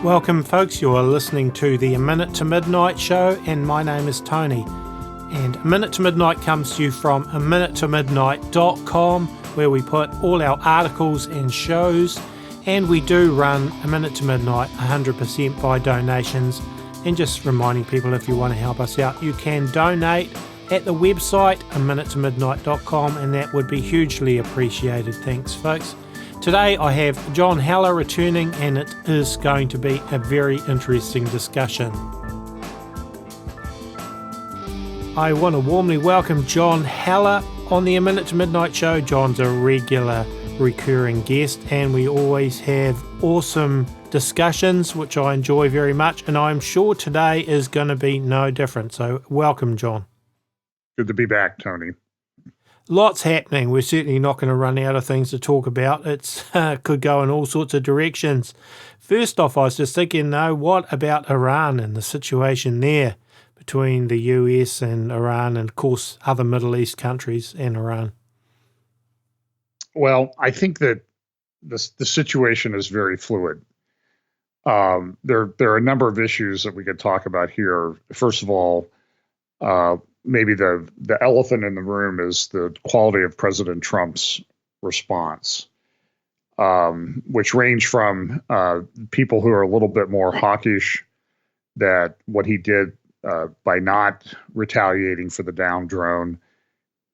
Welcome, folks. You are listening to the A Minute to Midnight show, and my name is Tony. And A Minute to Midnight comes to you from aminutomidnight.com, where we put all our articles and shows, and we do run A Minute to Midnight 100% by donations. And just reminding people, if you want to help us out, you can donate at the website aminutomidnight.com, and that would be hugely appreciated. Thanks, folks. Today I have John Haller returning, and it is going to be a very interesting discussion. I want to warmly welcome John Haller on the A Minute to Midnight show. John's a regular recurring guest, and we always have awesome discussions, which I enjoy very much, and I'm sure today is going to be no different. So welcome, John. Good to be back, Tony. Lots happening. We're certainly not going to run out of things to talk about. It could go in all sorts of directions. First off, I was just thinking, what about Iran and the situation there between the US and Iran and, of course, other Middle East countries and Iran? Well, I think that the situation is very fluid. There are a number of issues that we could talk about here. First of all, maybe the elephant in the room is the quality of President Trump's response, which range from people who are a little bit more hawkish that what he did by not retaliating for the down drone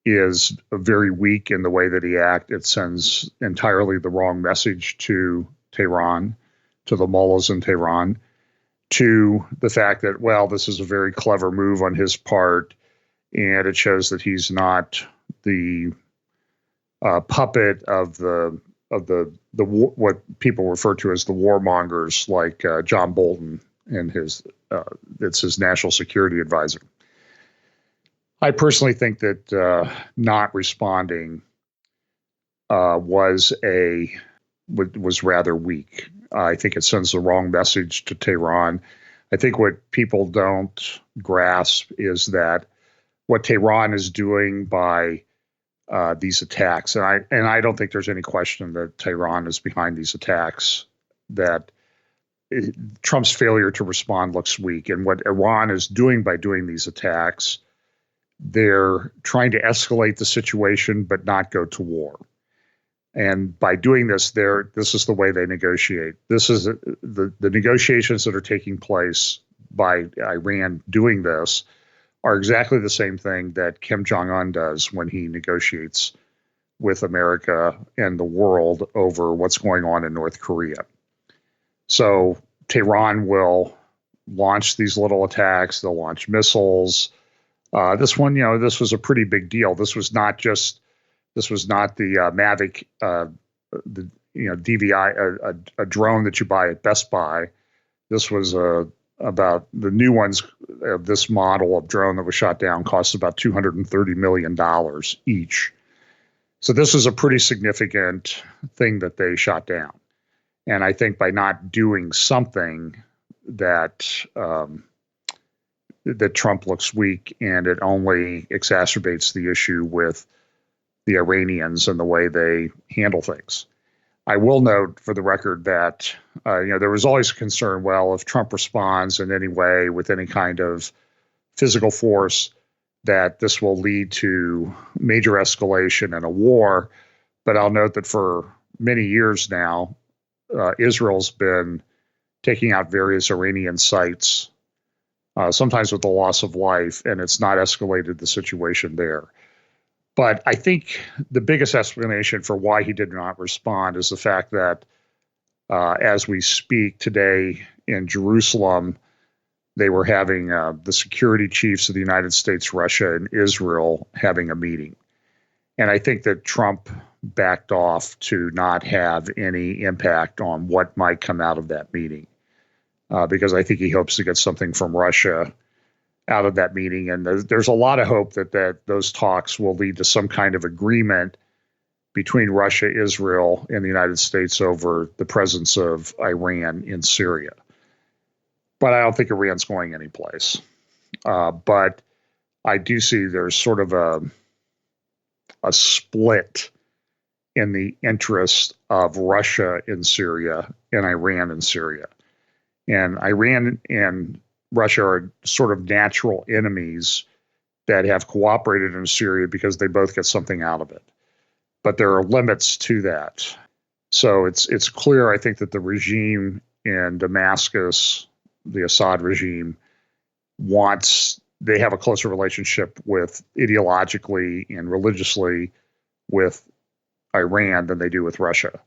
is very weak in the way that he acted. It sends entirely the wrong message to Tehran, to the mullahs in Tehran, to the fact that, well, this is a very clever move on his part, and it shows that he's not the puppet of the what people refer to as the warmongers, like John Bolton and it's his national security advisor. I personally think that not responding was rather weak. I think it sends the wrong message to Tehran. I think what people don't grasp is that what Tehran is doing by these attacks, and I don't think there's any question that Tehran is behind these attacks, that Trump's failure to respond looks weak. And what Iran is doing by doing these attacks, they're trying to escalate the situation but not go to war. And by doing this, this is the way they negotiate. This is the negotiations that are taking place by Iran doing this are exactly the same thing that Kim Jong-un does when he negotiates with America and the world over what's going on in North Korea. So Tehran will launch these little attacks. They'll launch missiles. This one, this was a pretty big deal. This was not the Mavic, DVI, a drone that you buy at Best Buy. This was about the new ones of this model of drone that was shot down cost about $230 million each. So this was a pretty significant thing that they shot down. And I think by not doing something that Trump looks weak, and it only exacerbates the issue with the Iranians and the way they handle things. I will note for the record that, there was always a concern, well, if Trump responds in any way with any kind of physical force, that this will lead to major escalation and a war. But I'll note that for many years now, Israel's been taking out various Iranian sites, sometimes with the loss of life, and it's not escalated the situation there. But I think the biggest explanation for why he did not respond is the fact that as we speak today in Jerusalem, they were having the security chiefs of the United States, Russia, and Israel having a meeting. And I think that Trump backed off to not have any impact on what might come out of that meeting, because I think he hopes to get something from Russia out of that meeting. And there's a lot of hope that those talks will lead to some kind of agreement between Russia, Israel, and the United States over the presence of Iran in Syria. But I don't think Iran's going anyplace. But I do see there's sort of a split in the interest of Russia in Syria and Iran in Syria. And Iran and Russia are sort of natural enemies that have cooperated in Syria because they both get something out of it. But there are limits to that. So it's clear, I think, that the regime in Damascus, the Assad regime, they have a closer relationship with ideologically and religiously with Iran than they do with Russia.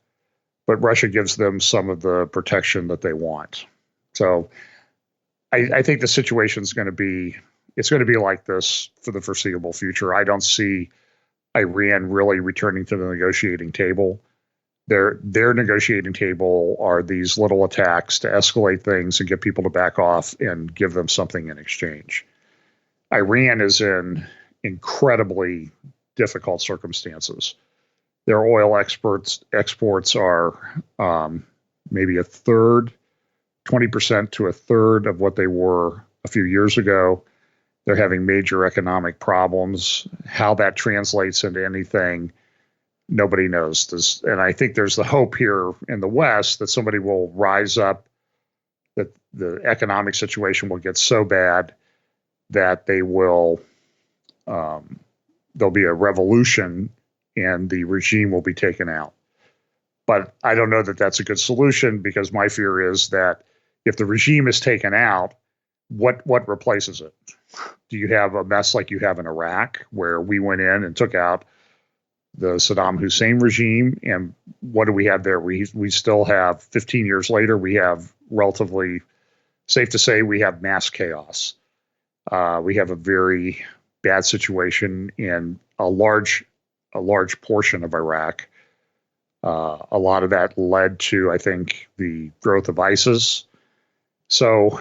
But Russia gives them some of the protection that they want. So I think the situation is going to be like this for the foreseeable future. I don't see Iran really returning to the negotiating table. Their negotiating table are these little attacks to escalate things and get people to back off and give them something in exchange. Iran is in incredibly difficult circumstances. Their oil exports are maybe a third, 20% to a third of what they were a few years ago. They're having major economic problems. How that translates into anything, nobody knows. And I think there's the hope here in the West that somebody will rise up, that the economic situation will get so bad that there'll be a revolution and the regime will be taken out. But I don't know that that's a good solution, because my fear is that if the regime is taken out, what replaces it? Do you have a mess like you have in Iraq, where we went in and took out the Saddam Hussein regime? And what do we have there? We still have, 15 years later, we have, relatively safe to say, we have mass chaos. We have a very bad situation in a large portion of Iraq. A lot of that led to, I think, the growth of ISIS. So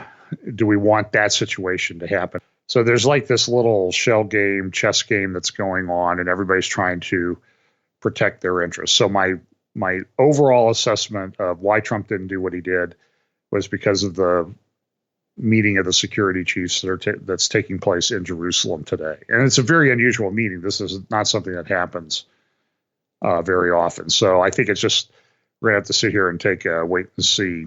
do we want that situation to happen? So there's like this little shell game, chess game that's going on, and everybody's trying to protect their interests. So my overall assessment of why Trump didn't do what he did was because of the meeting of the security chiefs that's taking place in Jerusalem today. And it's a very unusual meeting. This is not something that happens very often. So I think it's just, we're going to have to sit here and take a wait and see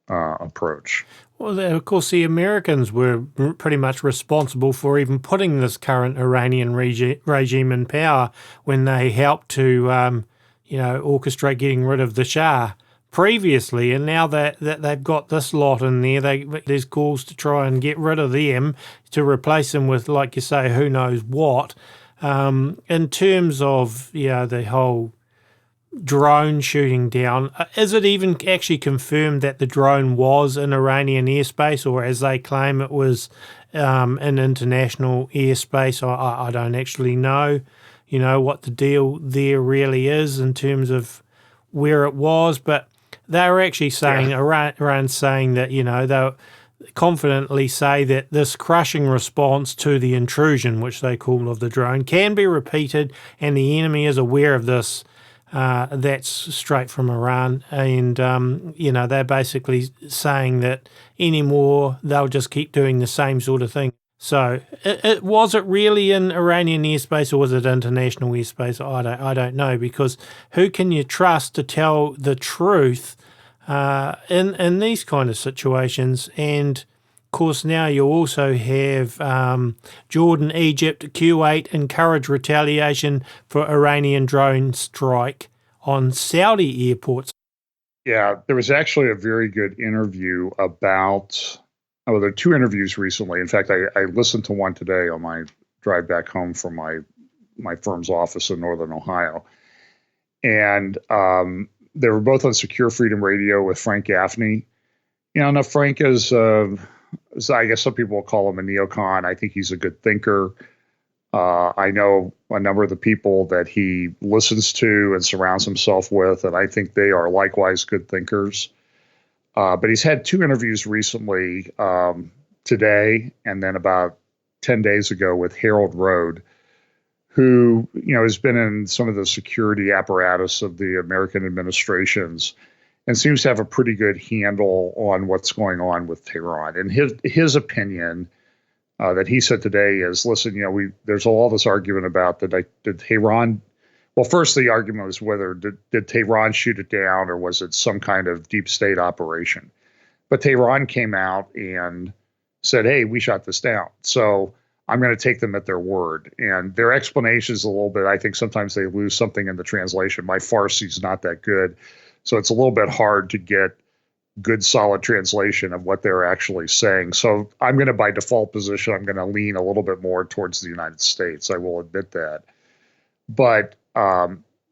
approach. Well, of course, the Americans were pretty much responsible for even putting this current Iranian regime in power when they helped to, orchestrate getting rid of the Shah previously. And now that they've got this lot in there, there's calls to try and get rid of them, to replace them with, like you say, who knows what. In terms of, the whole drone shooting down, is it even actually confirmed that the drone was in Iranian airspace, or as they claim it was in international airspace? I don't actually know, what the deal there really is in terms of where it was, but they were actually saying, Iran's saying that, they'll confidently say that this crushing response to the intrusion, which they call, of the drone, can be repeated, and the enemy is aware of this. That's straight from Iran. And, they're basically saying that anymore they'll just keep doing the same sort of thing. So was it really in Iranian airspace, or was it international airspace? I don't know, because who can you trust to tell the truth in these kind of situations? And of course, now you also have Jordan, Egypt, Kuwait encourage retaliation for Iranian drone strike on Saudi airports. Yeah, there was actually a very good interview about, there are two interviews recently. In fact, I listened to one today on my drive back home from my firm's office in Northern Ohio. And they were both on Secure Freedom Radio with Frank Gaffney. Now Frank is, I guess some people will call him a neocon. I think he's a good thinker. I know a number of the people that he listens to and surrounds himself with, and I think they are likewise good thinkers. But he's had two interviews recently, today and then about 10 days ago, with Harold Rode, who has been in some of the security apparatus of the American administrations and seems to have a pretty good handle on what's going on with Tehran. And his opinion that he said today is, listen, there's all this argument about did Tehran. Well, first the argument was whether did Tehran shoot it down, or was it some kind of deep state operation. But Tehran came out and said, hey, we shot this down. So I'm going to take them at their word. And their explanation is a little bit, I think sometimes they lose something in the translation. My Farsi is not that good. So it's a little bit hard to get good, solid translation of what they're actually saying. So I'm going to, by default position, I'm going to lean a little bit more towards the United States. I will admit that. But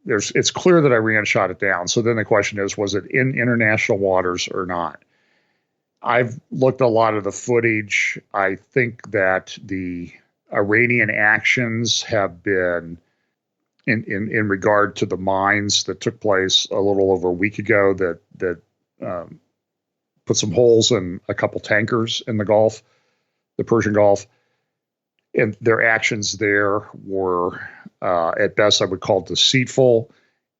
it's clear that Iran shot it down. So then the question is, was it in international waters or not? I've looked at a lot of the footage. I think that the Iranian actions have been in regard to the mines that took place a little over a week ago that put some holes in a couple tankers in the Gulf, the Persian Gulf. And their actions there were, at best, I would call deceitful.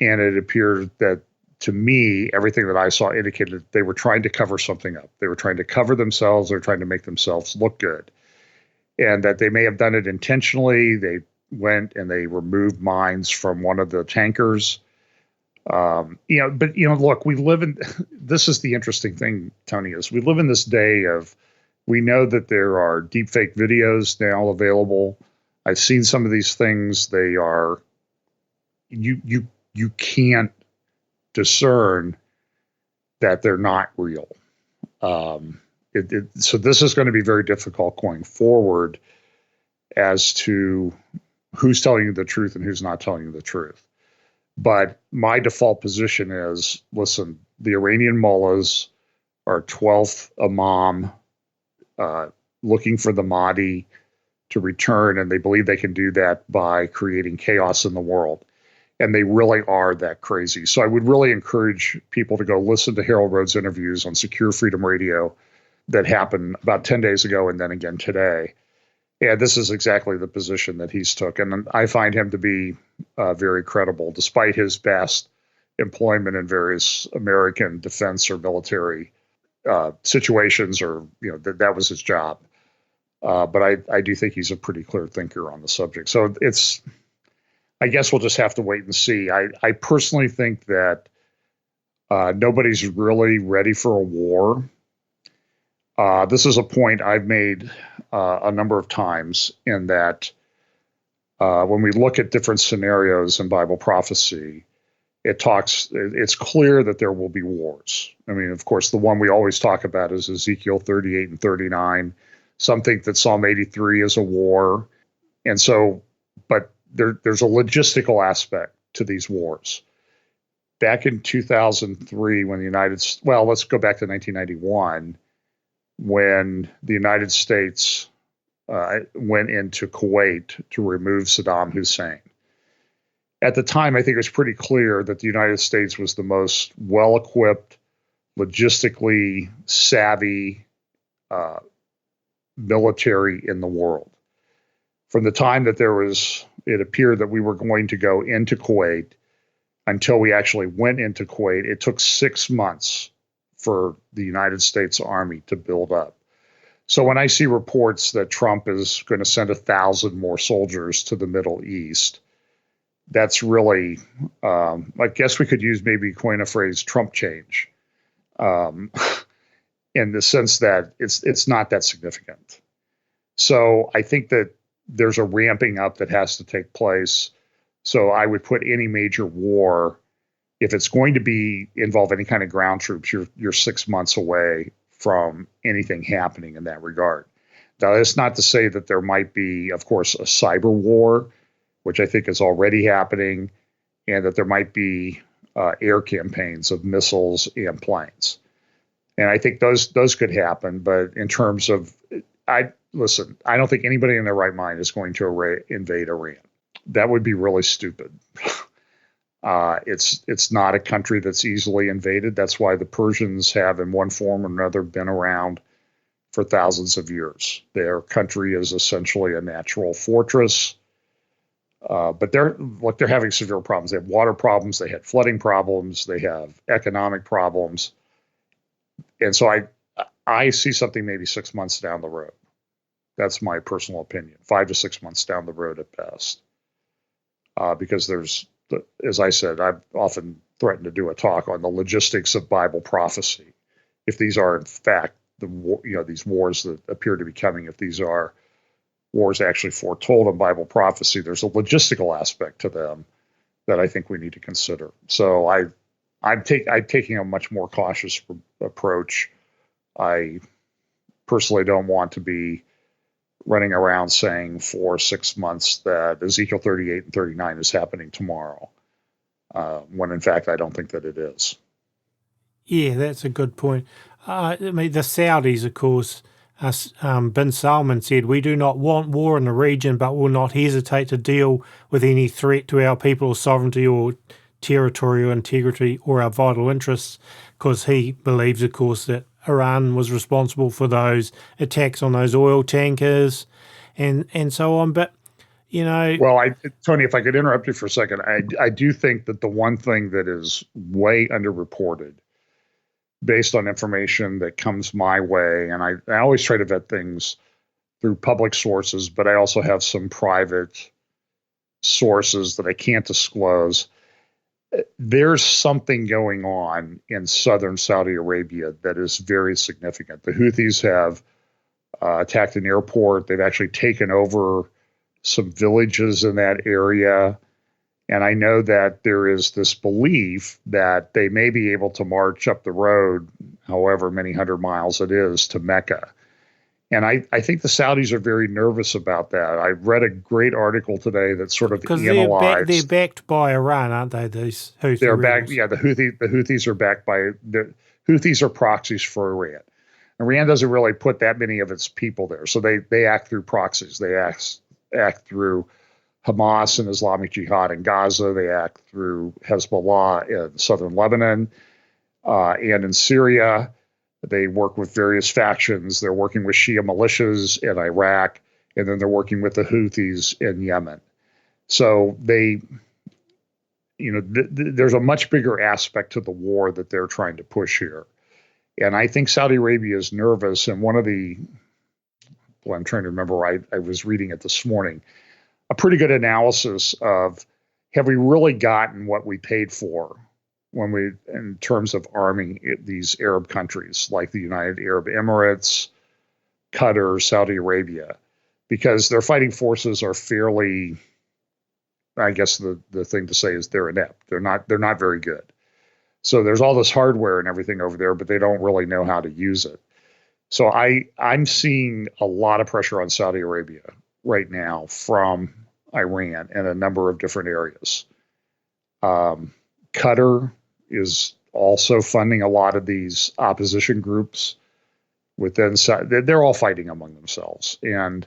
And it appeared that, to me, everything that I saw indicated they were trying to cover something up. They were trying to cover themselves. They were trying to make themselves look good. And that they may have done it intentionally. They went and they removed mines from one of the tankers. Look, we live in, this is the interesting thing, Tony, is we live in this day of, we know that there are deepfake videos now available. I've seen some of these things. They are, you can't discern that they're not real. So this is going to be very difficult going forward as to who's telling you the truth and who's not telling you the truth. But my default position is, listen, the Iranian mullahs are 12th Imam, looking for the Mahdi to return, and they believe they can do that by creating chaos in the world. And they really are that crazy. So I would really encourage people to go listen to Harold Rhodes' interviews on Secure Freedom Radio that happened about 10 days ago and then again today. And this is exactly the position that he's took. And I find him to be very credible, despite his vast employment in various American defense or military situations, or, that was his job. But I do think he's a pretty clear thinker on the subject. So I guess we'll just have to wait and see. I personally think that nobody's really ready for a war. This is a point I've made a number of times, in that when we look at different scenarios in Bible prophecy, it's clear that there will be wars. I mean, of course, the one we always talk about is Ezekiel 38 and 39. Some think that Psalm 83 is a war. And so, but there's a logistical aspect to these wars. Back in 2003, when let's go back to 1991, when the United States went into Kuwait to remove Saddam Hussein. At the time, I think it was pretty clear that the United States was the most well-equipped, logistically savvy military in the world. From the time that it appeared that we were going to go into Kuwait until we actually went into Kuwait, it took 6 months for the United States Army to build up. So when I see reports that Trump is going to send 1,000 more soldiers to the Middle East, that's really, I guess we could coin a phrase, Trump change, in the sense that it's not that significant. So I think that there's a ramping up that has to take place. So I would put any major war, if it's going to involve any kind of ground troops, you're 6 months away from anything happening in that regard. Now, that's not to say that there might be, of course, a cyber war, which I think is already happening, and that there might be air campaigns of missiles and planes. And I think those could happen. But in terms of, I don't think anybody in their right mind is going to invade Iran. That would be really stupid. It's not a country that's easily invaded. That's why the Persians have, in one form or another, been around for thousands of years. Their country is essentially a natural fortress. But they're having severe problems. They have water problems. They had flooding problems. They have economic problems. And so I see something maybe 6 months down the road. That's my personal opinion, 5 to 6 months down the road at best. Because as I said, I've often threatened to do a talk on the logistics of Bible prophecy if these are in fact these wars that appear to be coming, if these are wars actually foretold in Bible prophecy, there's a logistical aspect to them that I think we need to consider. So I'm taking a much more cautious approach. I personally don't want to be running around saying for 6 months that Ezekiel 38 and 39 is happening tomorrow, when in fact I don't think that it is. Yeah, that's a good point. I mean, the Saudis, of course, bin Salman said, "We do not want war in the region, but will not hesitate to deal with any threat to our people's sovereignty or territorial integrity or our vital interests," because he believes, of course, that Iran was responsible for those attacks on those oil tankers and so on. But, you know... Well, Tony, if I could interrupt you for a second, I do think that the one thing that is way underreported based on information that comes my way, and I always try to vet things through public sources, but I also have some private sources that I can't disclose. There's something going on in southern Saudi Arabia that is very significant. The Houthis have attacked an airport. They've actually taken over some villages in that area. And I know that there is this belief that they may be able to march up the road, however many hundred miles it is, to Mecca. And I think the Saudis are very nervous about that. I read a great article today that sort of analyzed. They're backed by Iran, aren't they? These Houthi They're rebels? backed. Yeah, the Houthis are backed by the Houthis are proxies for Iran. Iran doesn't really put that many of its people there, so they act through proxies. They act through Hamas and Islamic Jihad in Gaza. They act through Hezbollah in southern Lebanon and in Syria. They work with various factions. They're working with Shia militias in Iraq, and then they're working with the Houthis in Yemen. So there's a much bigger aspect to the war that they're trying to push here. And I think Saudi Arabia is nervous. And I'm trying to remember, I was reading it this morning, a pretty good analysis of, have we really gotten what we paid for in terms of arming these Arab countries like the United Arab Emirates, Qatar, Saudi Arabia, because their fighting forces are fairly, I guess the thing to say is they're inept. They're not very good. So there's all this hardware and everything over there, but they don't really know how to use it. So I'm seeing a lot of pressure on Saudi Arabia right now from Iran in a number of different areas. Qatar is also funding a lot of these opposition groups within. They're all fighting among themselves, and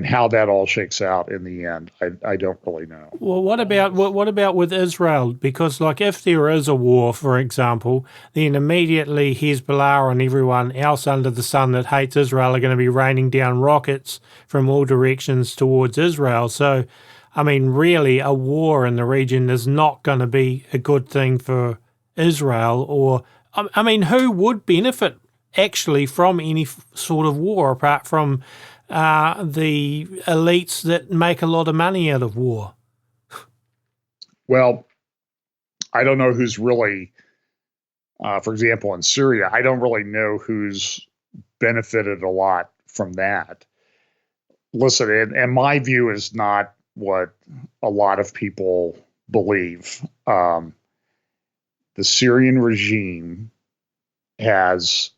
how that all shakes out in the end, I don't really know. Well, what about with Israel? Because, like, if there is a war, for example, then immediately Hezbollah and everyone else under the sun that hates Israel are going to be raining down rockets from all directions towards Israel. So, I mean, really, a war in the region is not going to be a good thing for Israel. Or, I mean, who would benefit actually from any sort of war apart from the elites that make a lot of money out of war? Well, I don't know who's really, for example, in Syria, I don't really know who's benefited a lot from that. Listen, and my view is not what a lot of people believe. The Syrian regime has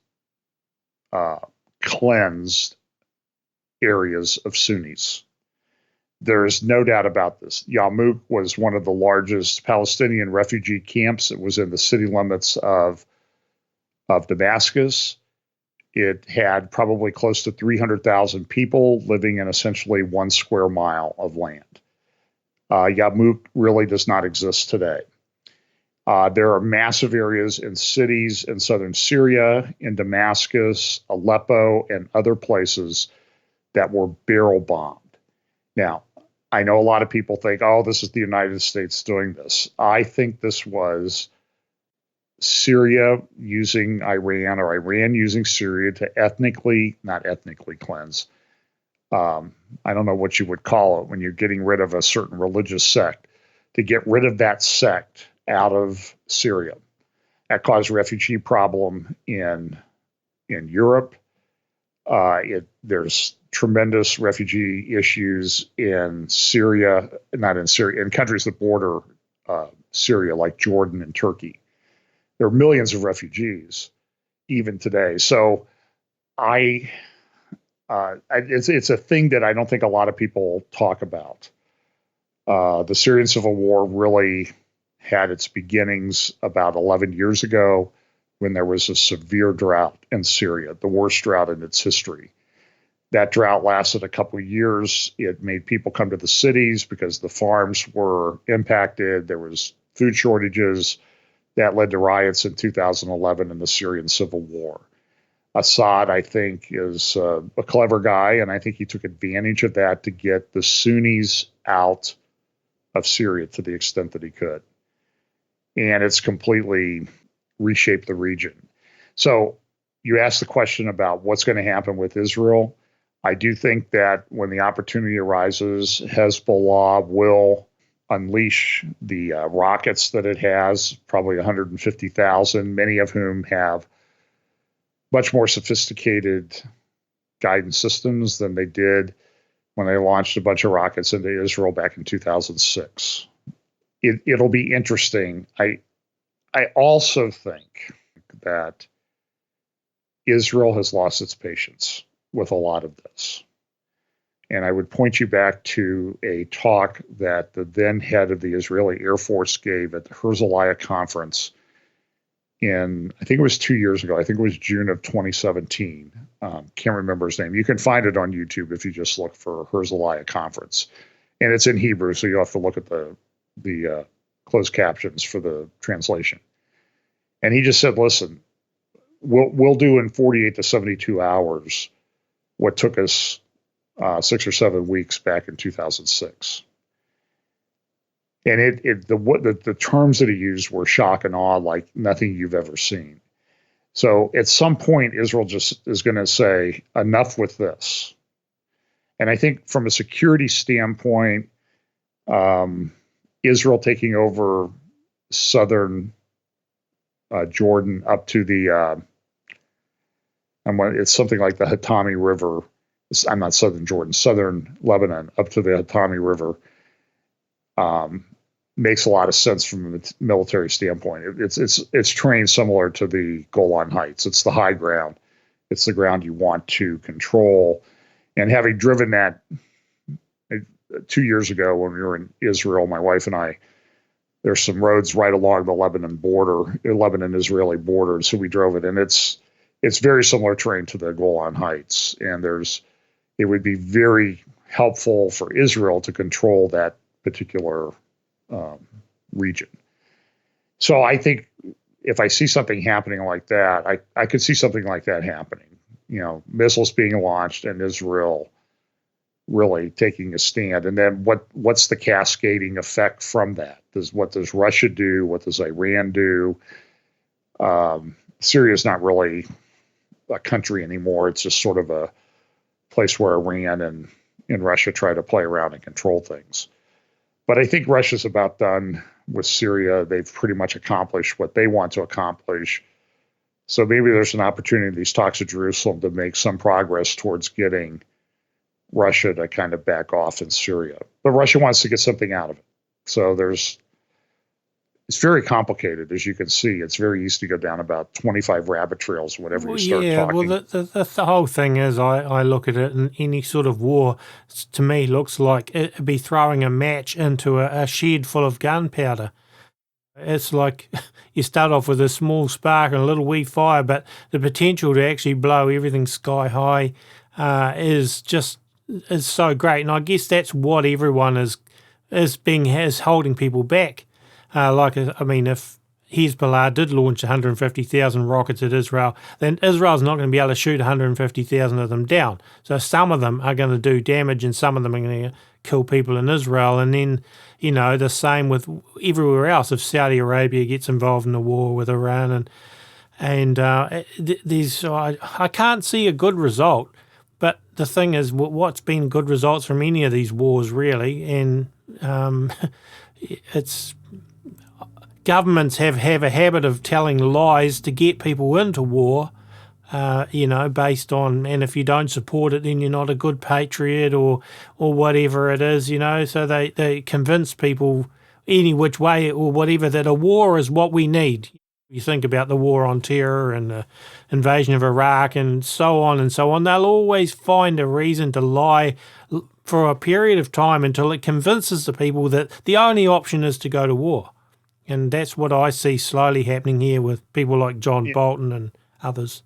cleansed areas of Sunnis. There is no doubt about this. Yarmouk was one of the largest Palestinian refugee camps. It was in the city limits of Damascus. It had probably close to 300,000 people living in essentially 1 square mile of land. Yarmouk really does not exist today. There are massive areas in cities in southern Syria, in Damascus, Aleppo, and other places that were barrel bombed. Now, I know a lot of people think, oh, this is the United States doing this. I think this was Syria using Iran, or Iran using Syria to not ethnically cleanse. I don't know what you would call it when you're getting rid of a certain religious sect, to get rid of that sect out of Syria. That caused a refugee problem in Europe. There's tremendous refugee issues in Syria, not in Syria, in countries that border Syria, like Jordan and Turkey. There are millions of refugees even today. So it's a thing that I don't think a lot of people talk about. The Syrian civil war really had its beginnings about 11 years ago when there was a severe drought in Syria, the worst drought in its history. That drought lasted a couple of years. It made people come to the cities because the farms were impacted. There was food shortages. That led to riots in 2011 in the Syrian civil war. Assad, I think, is a clever guy, and I think he took advantage of that to get the Sunnis out of Syria to the extent that he could. And it's completely reshaped the region. So you asked the question about what's going to happen with Israel. I do think that when the opportunity arises, Hezbollah will unleash the rockets that it has, probably 150,000, many of whom have much more sophisticated guidance systems than they did when they launched a bunch of rockets into Israel back in 2006. It'll be interesting. I also think that Israel has lost its patience with a lot of this. And I would point you back to a talk that the then head of the Israeli Air Force gave at the Herzliya conference in, I think it was 2 years ago. I think it was June of 2017. Can't remember his name. You can find it on YouTube if you just look for Herzliya conference. And it's in Hebrew, so you'll have to look at the closed captions for the translation. And he just said, listen, we'll do in 48 to 72 hours what took us 6 or 7 weeks back in 2006. And the terms that he used were shock and awe like nothing you've ever seen. So at some point, Israel just is going to say, enough with this. And I think from a security standpoint, Israel taking over southern Jordan up to the, it's something like the Hatami River. I'm not southern Jordan, southern Lebanon up to the Hatami River. Makes a lot of sense from a military standpoint. It's terrain similar to the Golan Heights. It's the high ground. It's the ground you want to control. And having driven that 2 years ago when we were in Israel, my wife and I, there's some roads right along the Lebanon-Israeli border. So we drove it, and it's very similar terrain to the Golan Heights. And it would be very helpful for Israel to control that particular region. So I think if I see something happening like that, I could see something like that happening. Missiles being launched and Israel really taking a stand. And then what's the cascading effect from that? What does Russia do? What does Iran do? Syria is not really a country anymore. It's just sort of a place where Iran and Russia try to play around and control things. But I think Russia's about done with Syria. They've pretty much accomplished what they want to accomplish. So maybe there's an opportunity in these talks of Jerusalem to make some progress towards getting Russia to kind of back off in Syria. But Russia wants to get something out of it. So it's very complicated, as you can see. It's very easy to go down about 25 rabbit trails whenever you start talking. Well, the whole thing is, I look at it, and any sort of war, to me, looks like it'd be throwing a match into a shed full of gunpowder. It's like you start off with a small spark and a little wee fire, but the potential to actually blow everything sky high is so great. And I guess that's what everyone is holding people back. If Hezbollah did launch 150,000 rockets at Israel, then Israel's not going to be able to shoot 150,000 of them down. So some of them are going to do damage and some of them are going to kill people in Israel. And then, the same with everywhere else. If Saudi Arabia gets involved in a war with Iran I can't see a good result. But the thing is, what's been good results from any of these wars, really? And governments have a habit of telling lies to get people into war, based on, and if you don't support it, then you're not a good patriot or whatever it is, so they convince people any which way or whatever that a war is what we need. You think about the war on terror and the invasion of Iraq and so on and so on. They'll always find a reason to lie for a period of time until it convinces the people that the only option is to go to war. And that's what I see slowly happening here with people like John Bolton and others.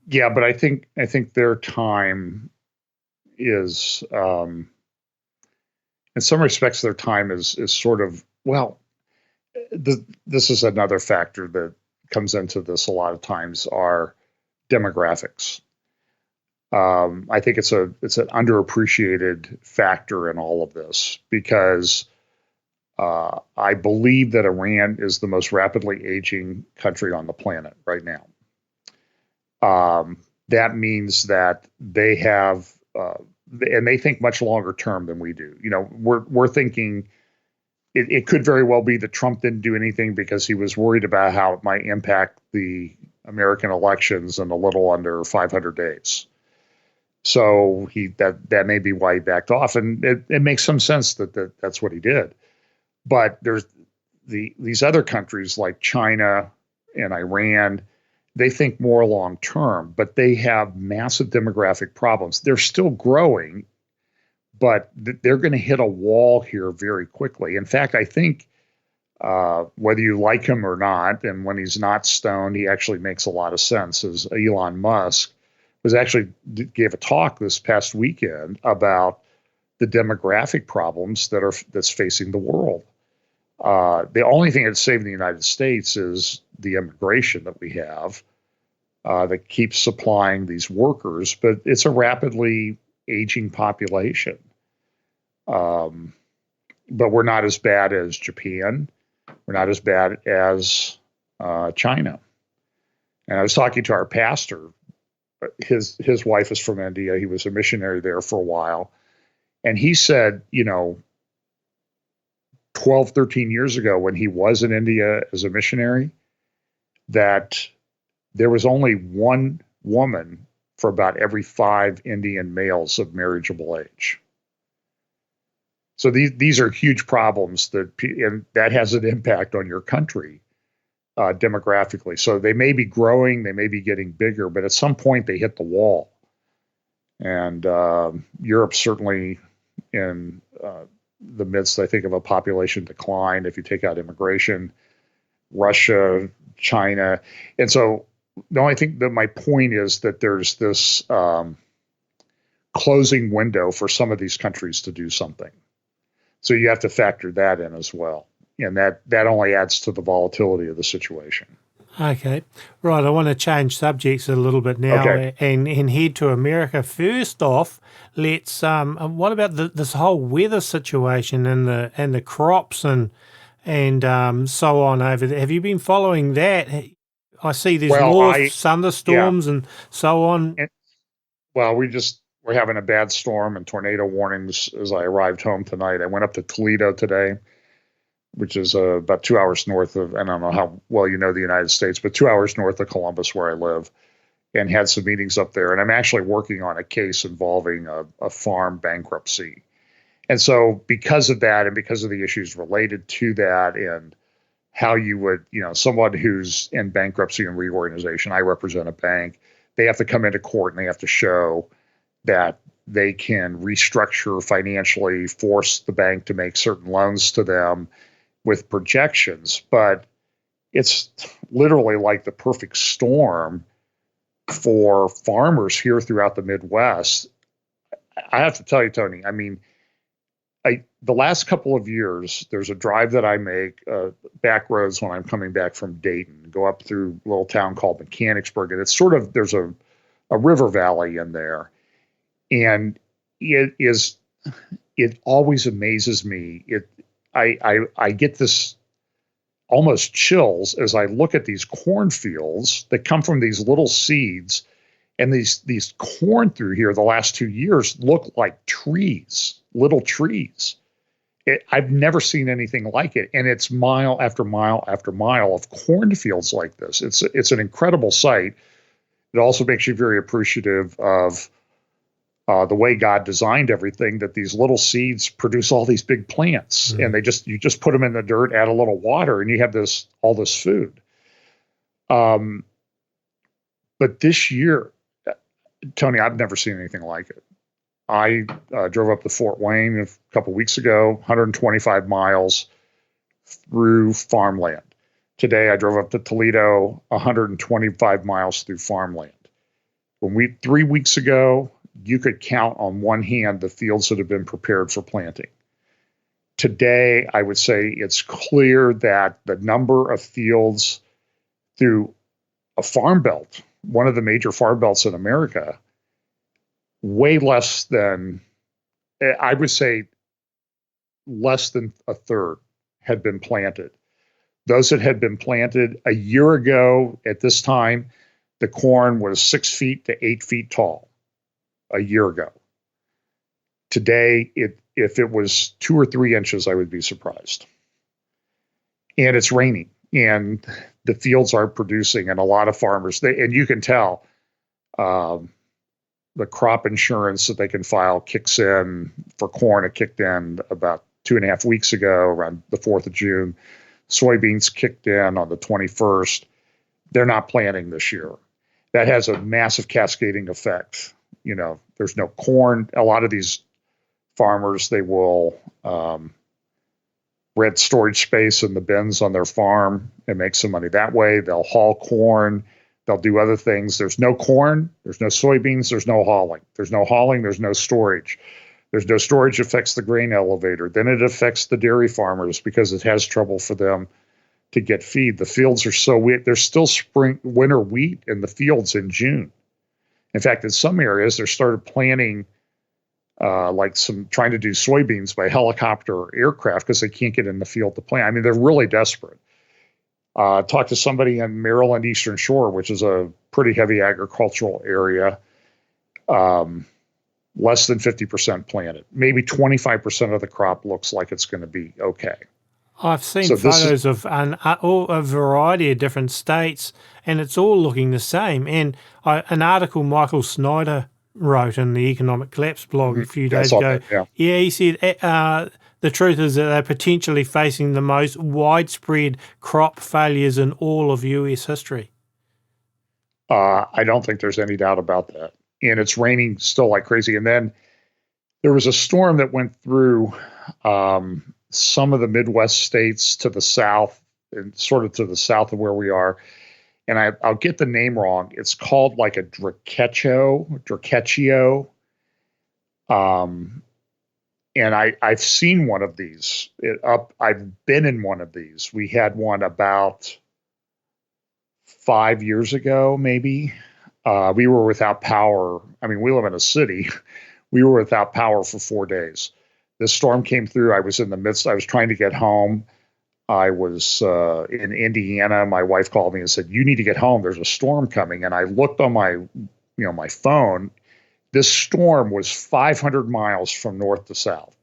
Yeah, but I think their time is, in some respects, their time is sort of, well, this is another factor that comes into this a lot of times, are demographics. I think it's an underappreciated factor in all of this, because I believe that Iran is the most rapidly aging country on the planet right now. That means that they have, and they think much longer term than we do. We're thinking it could very well be that Trump didn't do anything because he was worried about how it might impact the American elections in a little under 500 days. So that may be why he backed off, and it makes some sense that's what he did. But there's these other countries like China and Iran. They think more long term, but they have massive demographic problems. They're still growing, but they're going to hit a wall here very quickly. In fact, I think whether you like him or not, and when he's not stoned, he actually makes a lot of sense, as Elon Musk gave a talk this past weekend about the demographic problems that's facing the world. The only thing that's saving the United States is the immigration that we have that keeps supplying these workers, but it's a rapidly aging population. But we're not as bad as Japan. We're not as bad as China. And I was talking to our pastor. His wife is from India. He was a missionary there for a while. And he said, 12, 13 years ago, when he was in India as a missionary, that there was only one woman for about every 5 Indian males of marriageable age. So these are huge problems and that has an impact on your country demographically. So they may be growing, they may be getting bigger, but at some point they hit the wall. And Europe's certainly in the midst, I think, of a population decline if you take out immigration, Russia, China. And so I think that my point is that there's this closing window for some of these countries to do something. So you have to factor that in as well. And that only adds to the volatility of the situation. Okay. Right. I want to change subjects a little bit now and head to America. First off, let's what about this whole weather situation and the crops and so on over there? Have you been following that? I see there's thunderstorms and so on. We're having a bad storm and tornado warnings as I arrived home tonight. I went up to Toledo today, which is about 2 hours north of, I don't know how well you know the United States, but 2 hours north of Columbus, where I live, and had some meetings up there. And I'm actually working on a case involving a farm bankruptcy. And so because of that, and because of the issues related to that, and how you would, someone who's in bankruptcy and reorganization, I represent a bank, they have to come into court and they have to show that they can restructure financially, force the bank to make certain loans to them with projections. But it's literally like the perfect storm for farmers here throughout the Midwest. I have to tell you, Tony, I mean, the last couple of years, there's a drive that I make, back roads when I'm coming back from Dayton, go up through a little town called Mechanicsburg. And it's sort of, there's a river valley in there. And it always amazes me. I get this almost chills as I look at these cornfields that come from these little seeds, and these corn through here the last 2 years look like trees, little trees. I've never seen anything like it, and it's mile after mile after mile of cornfields like this. It's an incredible sight. It also makes you very appreciative of the way God designed everything. That these little seeds produce all these big plants, and you just put them in the dirt, add a little water, and you have all this food. But this year, Tony, I've never seen anything like it. I drove up to Fort Wayne a couple weeks ago, 125 miles through farmland. Today, I drove up to Toledo, 125 miles through farmland. 3 weeks ago, you could count on one hand the fields that have been prepared for planting. Today, I would say it's clear that the number of fields through a farm belt, one of the major farm belts in America, way less than, I would say, less than a third had been planted. Those that had been planted a year ago at this time, the corn was 6 feet to 8 feet tall a year ago. Today, if it was 2 or 3 inches, I would be surprised. And it's raining, and the fields are producing, and a lot of farmers, and you can tell, the crop insurance that they can file kicks in for corn. It kicked in about 2.5 weeks ago, around the 4th of June. Soybeans kicked in on the 21st. They're not planting this year. That has a massive cascading effect. There's no corn. A lot of these farmers, they will rent storage space in the bins on their farm and make some money that way. They'll haul corn. They'll do other things. There's no corn. There's no soybeans. There's no hauling. There's no hauling. There's no storage. There's no storage affects the grain elevator. Then it affects the dairy farmers because it has trouble for them to get feed. The fields are so wet. There's still winter wheat in the fields in June. In fact, in some areas, they started planting trying to do soybeans by helicopter or aircraft because they can't get in the field to plant. I mean, they're really desperate. Talked to somebody in Maryland Eastern Shore, which is a pretty heavy agricultural area. Less than 50% planted. Maybe 25% of the crop looks like it's going to be okay. I've seen photos of a variety of different states, and it's all looking the same. And an article Michael Snyder wrote in the Economic Collapse blog a few days ago. He said the truth is that they're potentially facing the most widespread crop failures in all of U.S. history. I don't think there's any doubt about that. And it's raining still like crazy. And then there was a storm that went through some of the Midwest states to the south, and sort of to the south of where we are. And I'll get the name wrong. It's called like a Drachetio. And I've seen one of these. I've been in one of these. We had one about 5 years ago, maybe. We were without power. I mean, we live in a city. We were without power for 4 days. This storm came through. I was in the midst. I was trying to get home. I was in Indiana. My wife called me and said, "You need to get home. There's a storm coming." And I looked on my phone. This storm was 500 miles from north to south.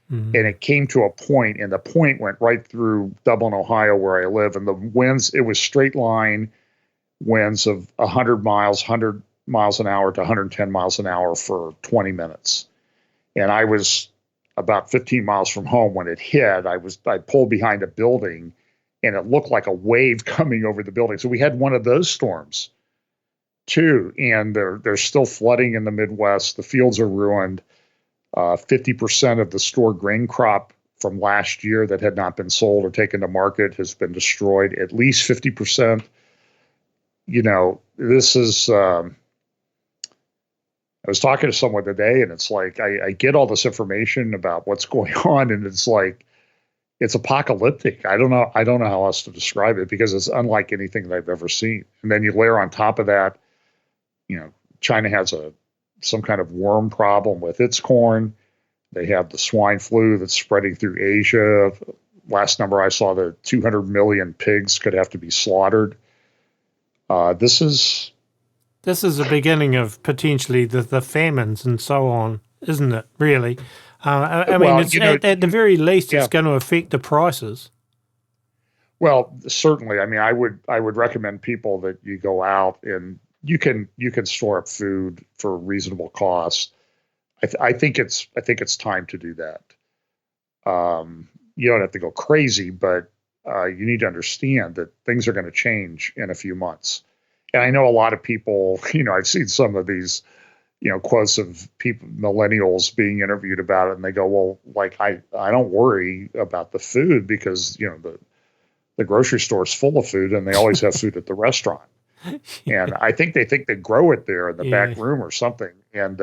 And it came to a point, and the point went right through Dublin, Ohio, where I live. And the winds, it was straight line winds of 100 miles an hour to 110 miles an hour for 20 minutes. And I was about 15 miles from home when it hit. I pulled behind a building, and it looked like a wave coming over the building. So we had one of those storms too. And there's still flooding in the Midwest. The fields are ruined. 50% of the stored grain crop from last year that had not been sold or taken to market has been destroyed. At least 50%. This is, I was talking to someone today, and it's like, I get all this information about what's going on, and it's like, it's apocalyptic. I don't know how else to describe it, because it's unlike anything that I've ever seen. And then you layer on top of that, China has some kind of worm problem with its corn. They have the swine flu that's spreading through Asia. Last number I saw, the 200 million pigs could have to be slaughtered. This is the beginning of potentially the famines and so on, isn't it, really? I mean, Well, it's at the very least, it's yeah. going to affect the prices. Well, certainly. I mean, I would recommend people that you go out and you can store up food for a reasonable cost. I think it's time to do that. You don't have to go crazy, but you need to understand that things are going to change in a few months. And I know a lot of people. I've seen some of these, quotes of people, millennials being interviewed about it, and they go, "Well, like I don't worry about the food because the grocery store is full of food, and they always have food at the restaurant." And I think they grow it there in the Yeah. back room or something. And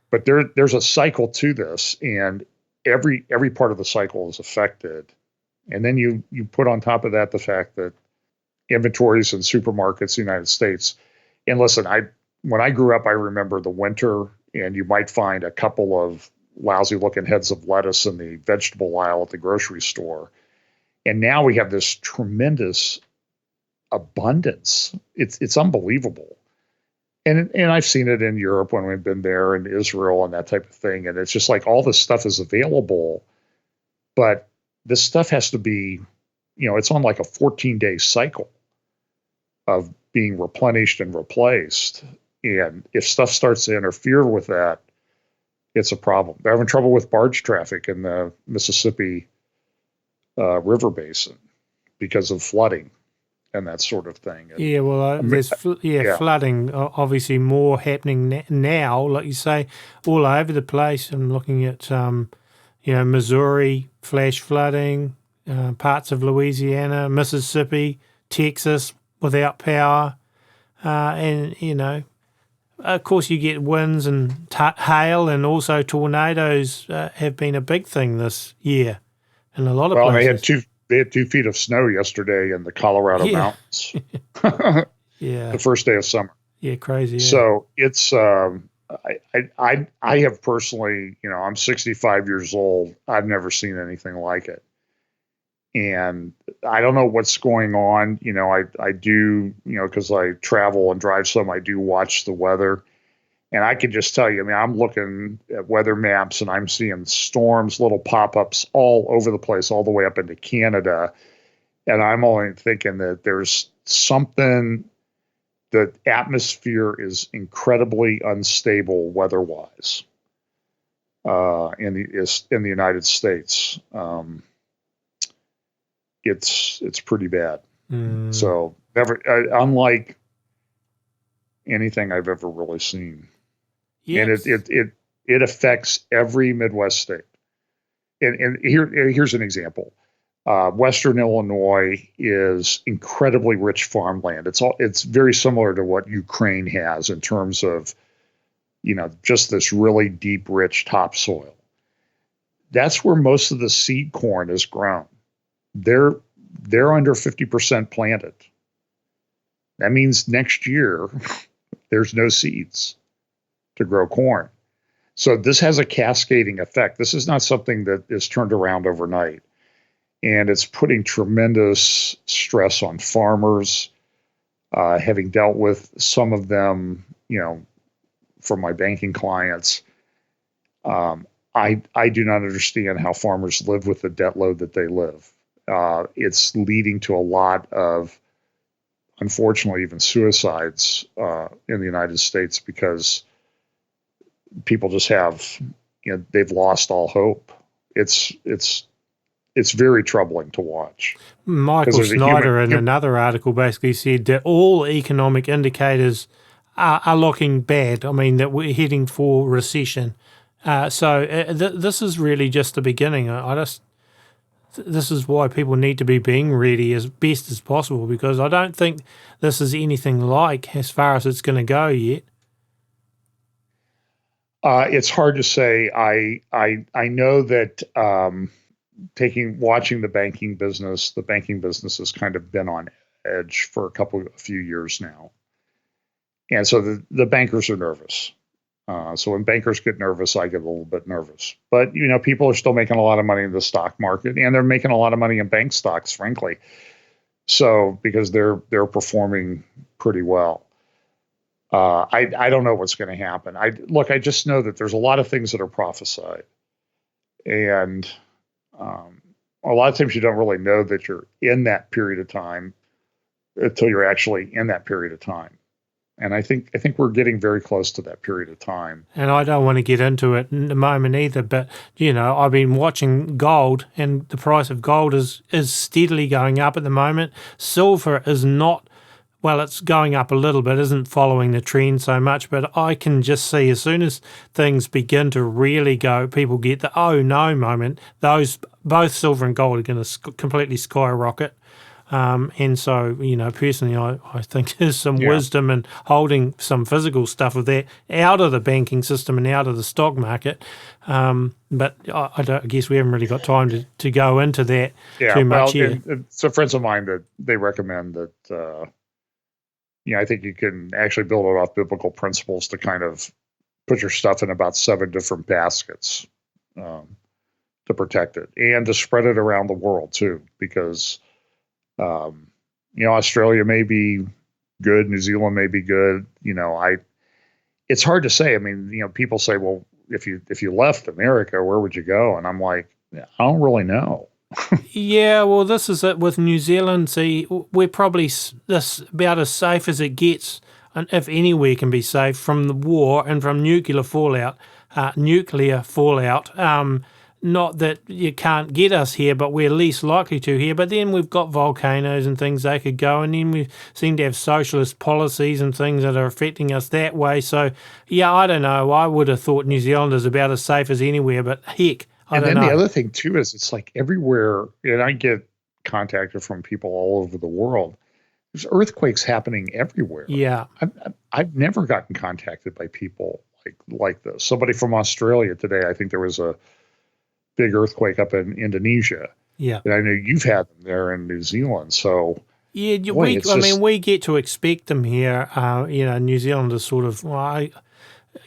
but there's a cycle to this, and every part of the cycle is affected. And then you put on top of that the fact that inventories in supermarkets in the United States. And listen, when I grew up, I remember the winter, and you might find a couple of lousy looking heads of lettuce in the vegetable aisle at the grocery store. And now we have this tremendous abundance. It's unbelievable. And I've seen it in Europe when we've been there, and Israel and that type of thing. And it's just like all this stuff is available, but this stuff has to be, it's on like a 14-day cycle of being replenished and replaced. And if stuff starts to interfere with that, it's a problem. They're having trouble with barge traffic in the Mississippi River Basin because of flooding and that sort of thing. And, Yeah, well, there's flooding, obviously more happening now, like you say, all over the place. I'm looking at, Missouri, flash flooding, parts of Louisiana, Mississippi, Texas without power. And, of course, you get winds and hail, and also tornadoes have been a big thing this year in a lot of places. They had 2 feet of snow yesterday in the Colorado mountains. Yeah. The first day of summer. Yeah, crazy. Yeah. So it's I have personally, I'm 65 years old. I've never seen anything like it. And I don't know what's going on. I do, because I travel and drive some, I do watch the weather. And I can just tell you, I mean, I'm looking at weather maps and I'm seeing storms, little pop-ups all over the place, all the way up into Canada. And I'm only thinking that there's something, the atmosphere is incredibly unstable weather-wise in the United States. It's pretty bad. So unlike anything I've ever really seen. Yes. And it affects every Midwest state. And here's an example. Western Illinois is incredibly rich farmland. It's very similar to what Ukraine has in terms of, just this really deep, rich topsoil. That's where most of the seed corn is grown. They're under 50% planted. That means next year there's no seeds to grow corn. So this has a cascading effect. This is not something that is turned around overnight. And it's putting tremendous stress on farmers. Having dealt with some of them, from my banking clients, I do not understand how farmers live with the debt load that they live. It's leading to a lot of, unfortunately, even suicides in the United States because people just have, they've lost all hope. It's very troubling to watch. Michael Snyder in another article basically said that all economic indicators are looking bad. I mean, that we're heading for recession. This is really just the beginning. This is why people need to be being ready as best as possible, because I don't think this is anything like as far as it's going to go yet. It's hard to say. I know that watching the banking business has kind of been on edge for a few years now, and so the bankers are nervous. So when bankers get nervous, I get a little bit nervous. But people are still making a lot of money in the stock market, and they're making a lot of money in bank stocks, frankly. So because they're performing pretty well. I don't know what's going to happen. I just know that there's a lot of things that are prophesied. And a lot of times you don't really know that you're in that period of time until you're actually in that period of time. And I think we're getting very close to that period of time. And I don't want to get into it in the moment either, but I've been watching gold, and the price of gold is steadily going up at the moment. Silver is not, well, it's going up a little bit, isn't following the trend so much, but I can just see as soon as things begin to really go, people get the oh no moment, those both silver and gold are going to completely skyrocket. And so, personally, I think there's some wisdom in holding some physical stuff of that out of the banking system and out of the stock market. But I guess we haven't really got time to go into that too much here. So friends of mine that they recommend that, I think you can actually build it off biblical principles to kind of put your stuff in about 7 different baskets to protect it and to spread it around the world too, because Australia may be good, New Zealand may be good. It's hard to say. I mean, people say, well, if you left America, where would you go? And I'm like, I don't really know. Yeah, well, this is it with New Zealand. See, we're probably about as safe as it gets, and if anywhere can be safe from the war and from nuclear fallout. Not that you can't get us here, but we're least likely to here. But then we've got volcanoes and things they could go, and then we seem to have socialist policies and things that are affecting us that way. So, yeah, I don't know. I would have thought New Zealand is about as safe as anywhere, but heck, I don't know. And then the other thing, too, is it's like everywhere, and I get contacted from people all over the world. There's earthquakes happening everywhere. Yeah. I've never gotten contacted by people like this. Somebody from Australia today, I think there was a big earthquake up in Indonesia. Yeah. And I know you've had them there in New Zealand. So, yeah, we get to expect them here. New Zealand is sort of,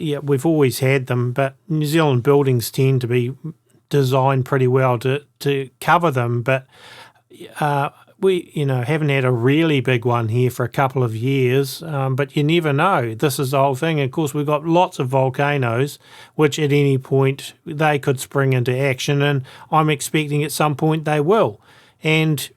we've always had them, but New Zealand buildings tend to be designed pretty well to cover them. But we, haven't had a really big one here for a couple of years, but you never know. This is the whole thing. Of course, we've got lots of volcanoes, which at any point they could spring into action, and I'm expecting at some point they will. And,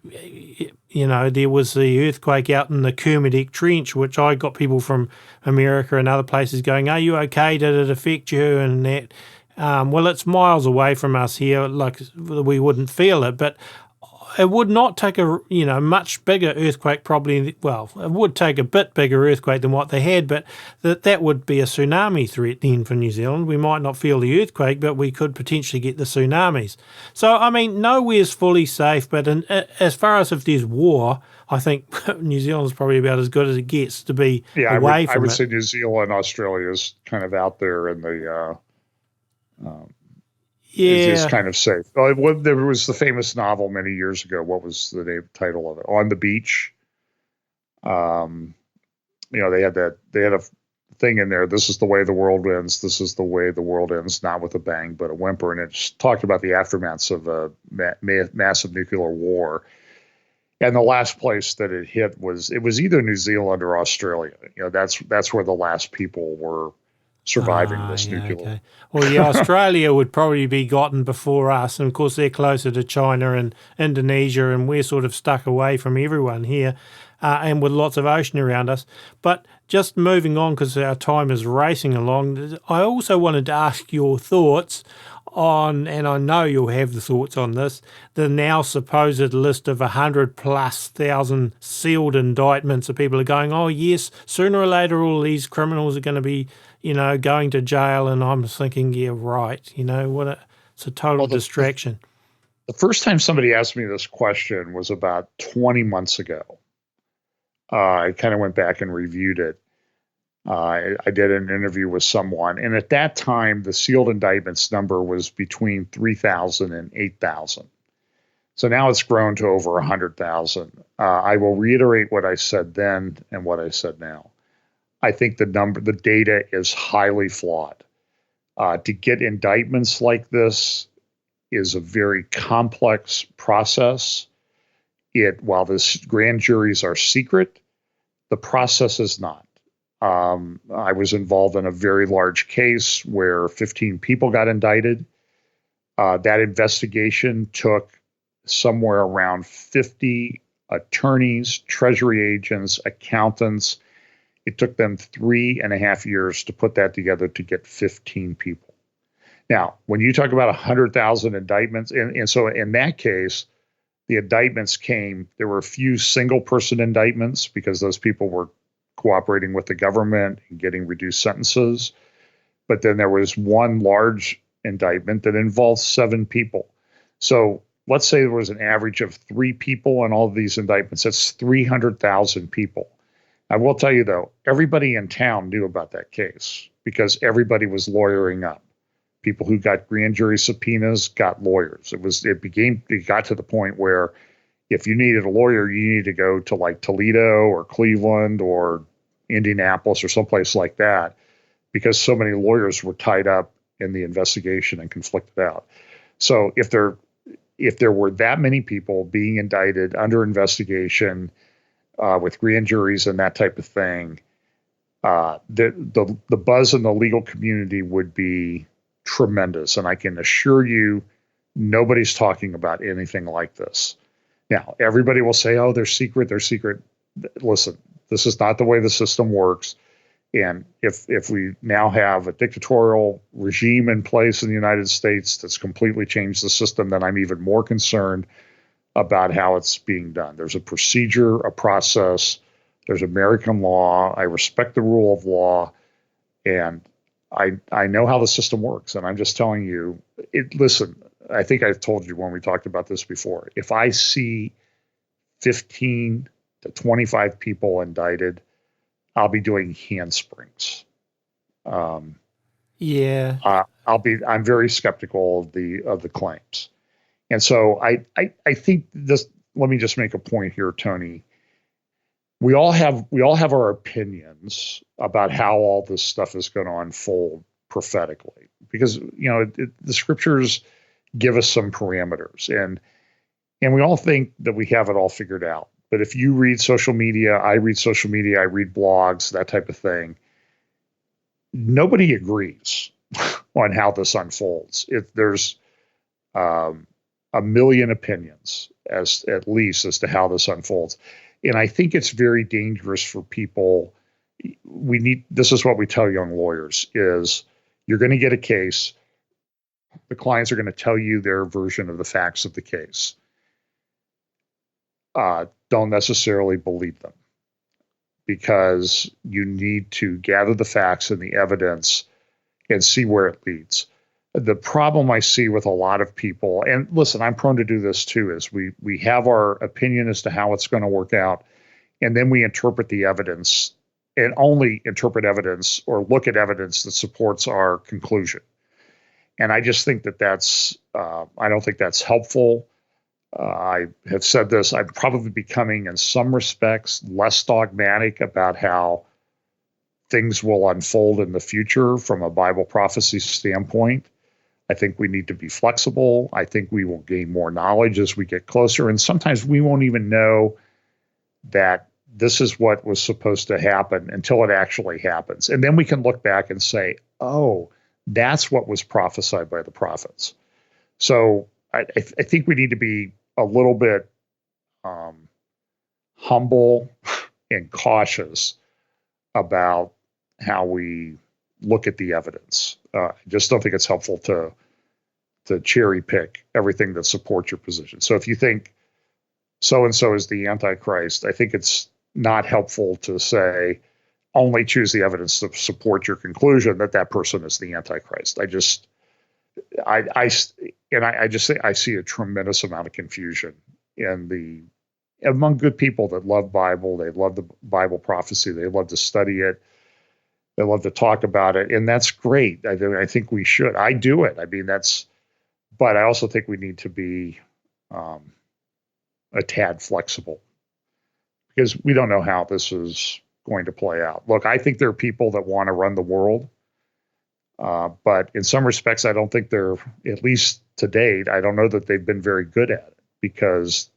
there was the earthquake out in the Kermadec Trench, which I got people from America and other places going, are you okay? Did it affect you? And that. Well, it's miles away from us here, like we wouldn't feel it, but it would not take a much bigger earthquake probably. Well, it would take a bit bigger earthquake than what they had, but that would be a tsunami threat then for New Zealand. We might not feel the earthquake, but we could potentially get the tsunamis. So, I mean, nowhere's fully safe, but as far as if there's war, I think New Zealand's probably about as good as it gets to be away from it. I would say New Zealand, Australia is kind of out there in the is kind of safe. There was the famous novel many years ago. What was the title of it? On the Beach. They had a thing in there. This is the way the world ends. This is the way the world ends, not with a bang, but a whimper. And it talked about the aftermaths of a massive nuclear war. And the last place that it hit was either New Zealand or Australia. That's where the last people were surviving this nuclear. Okay. Well, Australia would probably be gotten before us, and of course they're closer to China and Indonesia, and we're sort of stuck away from everyone here, and with lots of ocean around us. But just moving on, because our time is racing along, I also wanted to ask your thoughts on, and I know you'll have the thoughts on this, the now supposed list of 100,000+ sealed indictments of people are going, oh yes, sooner or later all these criminals are going to be going to jail. And I'm thinking, yeah, right. It's a total distraction. The first time somebody asked me this question was about 20 months ago. I kind of went back and reviewed it. I did an interview with someone, and at that time, the sealed indictments number was between 3,000 and 8,000. So now it's grown to over 100,000. I will reiterate what I said then and what I said now. I think the data is highly flawed. To get indictments like this is a very complex process. While the grand juries are secret, the process is not. I was involved in a very large case where 15 people got indicted. That investigation took somewhere around 50 attorneys, treasury agents, accountants. It took them 3.5 years to put that together to get 15 people. Now, when you talk about 100,000 indictments, and so in that case, the indictments came, there were a few single person indictments because those people were cooperating with the government and getting reduced sentences. But then there was one large indictment that involved 7 people. So let's say there was an average of 3 people in all of these indictments. That's 300,000 people. I will tell you, though, everybody in town knew about that case because everybody was lawyering up. People who got grand jury subpoenas got lawyers. It got to the point where if you needed a lawyer, you needed to go to like Toledo or Cleveland or Indianapolis or someplace like that because so many lawyers were tied up in the investigation and conflicted out. So if there were that many people being indicted under investigation with grand juries and that type of thing, the buzz in the legal community would be tremendous. And I can assure you, nobody's talking about anything like this. Now, everybody will say, oh, they're secret. Listen, this is not the way the system works. And if we now have a dictatorial regime in place in the United States that's completely changed the system, then I'm even more concerned about how it's being done. There's a procedure, a process. There's American law. I respect the rule of law. And I know how the system works. And I'm just telling you, listen, I think I've told you when we talked about this before. If I see 15 to 25 people indicted, I'll be doing handsprings. I'm very skeptical of the claims. And so I think this, let me just make a point here, Tony. We all have our opinions about how all this stuff is going to unfold prophetically, because the scriptures give us some parameters, and we all think that we have it all figured out. But if you read social media, I read blogs, that type of thing, nobody agrees on how this unfolds. There's a million opinions at least as to how this unfolds. And I think it's very dangerous for people. This is what we tell young lawyers is you're going to get a case. The clients are going to tell you their version of the facts of the case. Don't necessarily believe them, because you need to gather the facts and the evidence and see where it leads. The problem I see with a lot of people, and listen, I'm prone to do this too, is we have our opinion as to how it's going to work out, and then we interpret the evidence and only interpret evidence or look at evidence that supports our conclusion. And I just think that's, I don't think that's helpful. I have said this, I'm probably becoming in some respects less dogmatic about how things will unfold in the future from a Bible prophecy standpoint. I think we need to be flexible. I think we will gain more knowledge as we get closer. And sometimes we won't even know that this is what was supposed to happen until it actually happens. And then we can look back and say, oh, that's what was prophesied by the prophets. So I think we need to be a little bit humble and cautious about how we look at the evidence. I just don't think it's helpful to cherry pick everything that supports your position. So if you think so-and-so is the Antichrist, I think it's not helpful to say only choose the evidence to support your conclusion that person is the Antichrist. I just think I see a tremendous amount of confusion among good people that love Bible. They love the Bible prophecy. They love to study it. They love to talk about it, and that's great. I think we should. I do it. I mean, but I also think we need to be a tad flexible, because we don't know how this is going to play out. Look, I think there are people that want to run the world. But in some respects, I don't think they're, at least to date, I don't know that they've been very good at it, because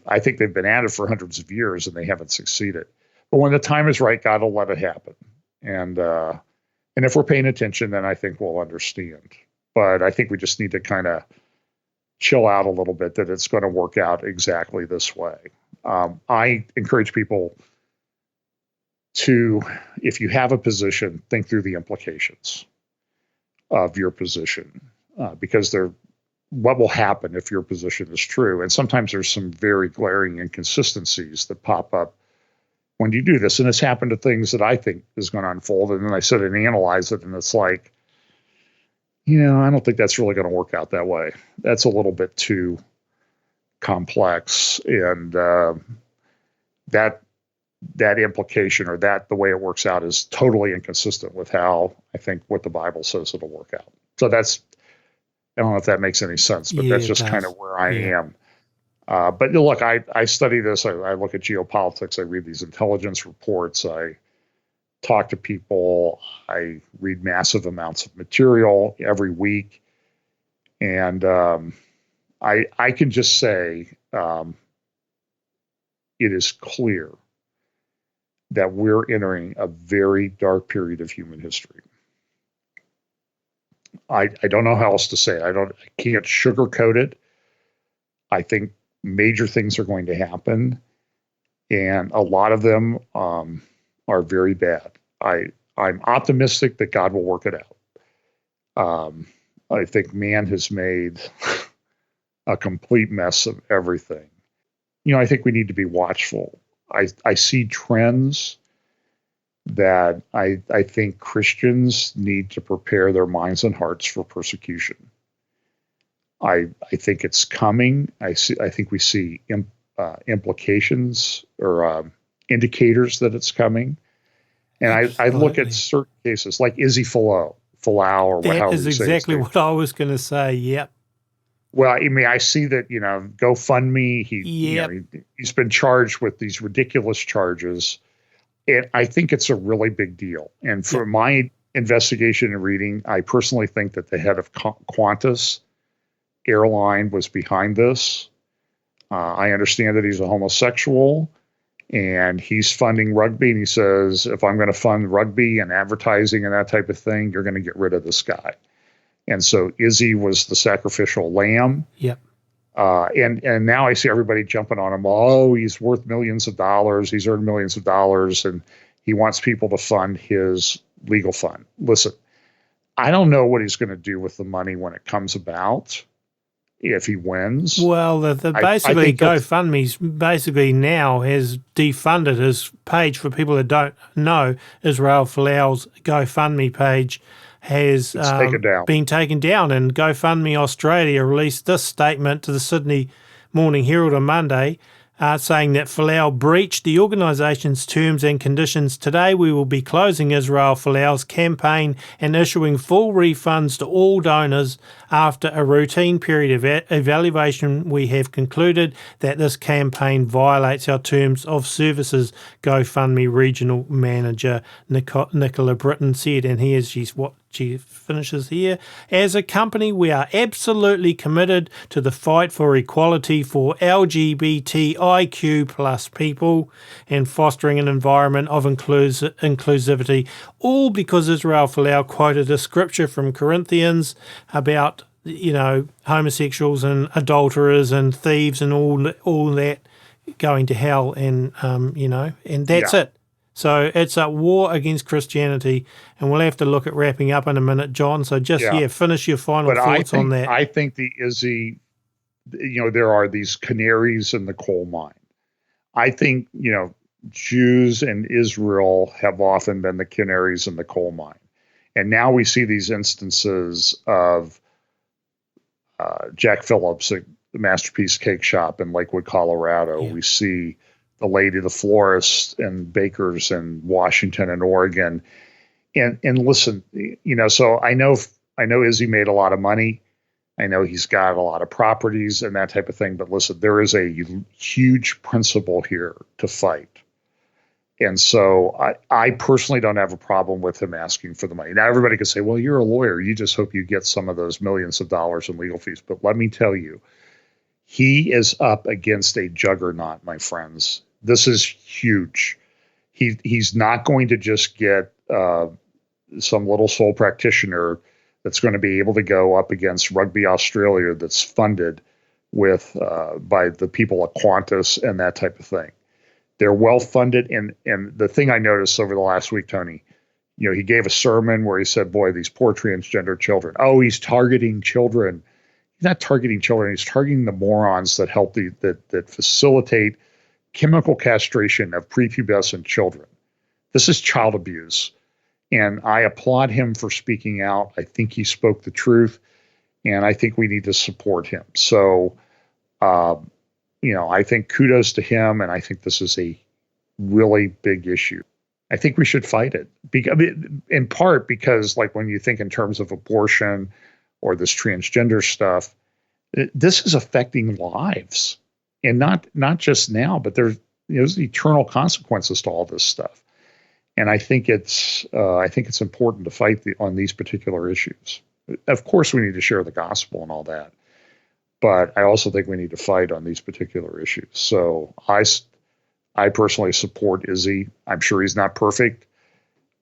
I think they've been at it for hundreds of years and they haven't succeeded. But when the time is right, God will let it happen. And if we're paying attention, then I think we'll understand. but I think we just need to kind of chill out a little bit that it's going to work out exactly this way. I encourage people to, if you have a position, think through the implications of your position, because what will happen if your position is true? And sometimes there's some very glaring inconsistencies that pop up when you do this. And it's happened to things that I think is going to unfold. And then I sit and analyze it, and it's like, I don't think that's really going to work out that way. That's a little bit too complex. And that implication, or that the way it works out, is totally inconsistent with how I think what the Bible says it'll work out. So I don't know if that makes any sense, but that's just kind of where I am. But look, I study this. I look at geopolitics. I read these intelligence reports. I talk to people. I read massive amounts of material every week. And I can just say it is clear that we're entering a very dark period of human history. I don't know how else to say it. I can't sugarcoat it. I think major things are going to happen, and a lot of them are very bad. I'm optimistic that God will work it out. I think man has made a complete mess of everything. I think we need to be watchful. I see trends that I think Christians need to prepare their minds and hearts for persecution. I think it's coming. I think we see implications or indicators that it's coming. And I look at certain cases like Izzy Folau, or that however is you say exactly what I was going to say. Yep. Well, I mean, I see that, GoFundMe, he's been charged with these ridiculous charges. And I think it's a really big deal. And for my investigation and reading, I personally think that the head of Qantas airline was behind this. I understand that he's a homosexual, and he's funding rugby. And he says, if I'm going to fund rugby and advertising and that type of thing, you're going to get rid of this guy. And so Izzy was the sacrificial lamb. Yep. And now I see everybody jumping on him. Oh, he's worth millions of dollars. He's earned millions of dollars, and he wants people to fund his legal fund. Listen, I don't know what he's going to do with the money when it comes about, if he wins. Well, basically GoFundMe's basically now has defunded his page. For people that don't know, Israel Folau's GoFundMe page has been taken down, and GoFundMe Australia released this statement to the Sydney Morning Herald on Monday, saying that Folau breached the organisation's terms and conditions. Today we will be closing Israel Folau's campaign and issuing full refunds to all donors. After a routine period of evaluation, we have concluded that this campaign violates our terms of services, GoFundMe regional manager Nicola Britton said. And she finishes here. As a company, we are absolutely committed to the fight for equality for LGBTIQ plus people and fostering an environment of inclusivity, all because Israel Folau quoted a scripture from Corinthians about, homosexuals and adulterers and thieves and all that going to hell, and that's it. So it's a war against Christianity, and we'll have to look at wrapping up in a minute, John. So finish your final thoughts on that. I think the Izzy, there are these canaries in the coal mine. I think, Jews and Israel have often been the canaries in the coal mine. And now we see these instances of Jack Phillips at the Masterpiece Cake Shop in Lakewood, Colorado. Yeah. We see the lady, the florist, and bakers in Washington and Oregon. And listen, so I know Izzy made a lot of money. I know he's got a lot of properties and that type of thing. But listen, there is a huge principle here to fight. And so I personally don't have a problem with him asking for the money. Now, everybody could say, well, you're a lawyer. You just hope you get some of those millions of dollars in legal fees. But let me tell you, he is up against a juggernaut, my friends. This is huge. He's not going to just get some little sole practitioner that's going to be able to go up against Rugby Australia that's funded with by the people at Qantas and that type of thing. They're well funded, and the thing I noticed over the last week, Tony, he gave a sermon where he said, "Boy, these poor transgender children. Oh, he's targeting children. He's not targeting children. He's targeting the morons that help that facilitate chemical castration of prepubescent children. This is child abuse." And I applaud him for speaking out. I think he spoke the truth, and I think we need to support him. So, I think kudos to him, and I think this is a really big issue. I think we should fight it, in part because, like, when you think in terms of abortion or this transgender stuff, this is affecting lives, and not just now, but there's eternal consequences to all this stuff. And I think it's important to fight on these particular issues. Of course, we need to share the gospel and all that, but I also think we need to fight on these particular issues. So I personally support Izzy. I'm sure he's not perfect,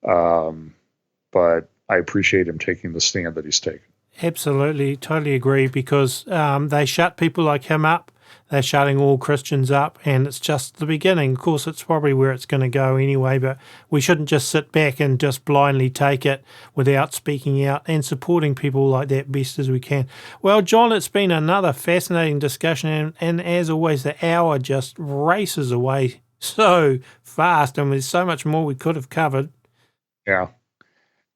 but I appreciate him taking the stand that he's taken. Absolutely, totally agree, because they shut people like him up. They're shutting all Christians up, and it's just the beginning. Of course, it's probably where it's going to go anyway, but we shouldn't just sit back and just blindly take it without speaking out and supporting people like that best as we can. Well, John, it's been another fascinating discussion, and as always, the hour just races away so fast, and there's so much more we could have covered. Yeah.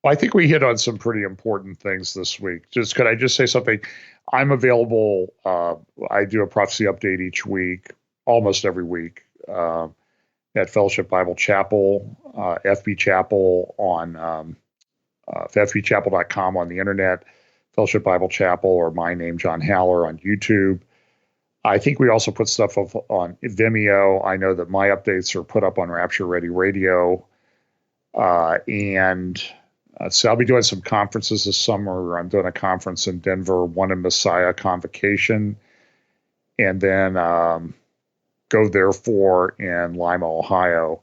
Well, I think we hit on some pretty important things this week. Could I just say something? I'm available. I do a prophecy update each week, almost every week, at Fellowship Bible Chapel, FB Chapel on fbchapel.com on the internet, Fellowship Bible Chapel, or my name, John Haller, on YouTube. I think we also put stuff up on Vimeo. I know that my updates are put up on Rapture Ready Radio, so I'll be doing some conferences this summer. I'm doing a conference in Denver, One in Messiah Convocation, and then Go Therefore in Lima, Ohio.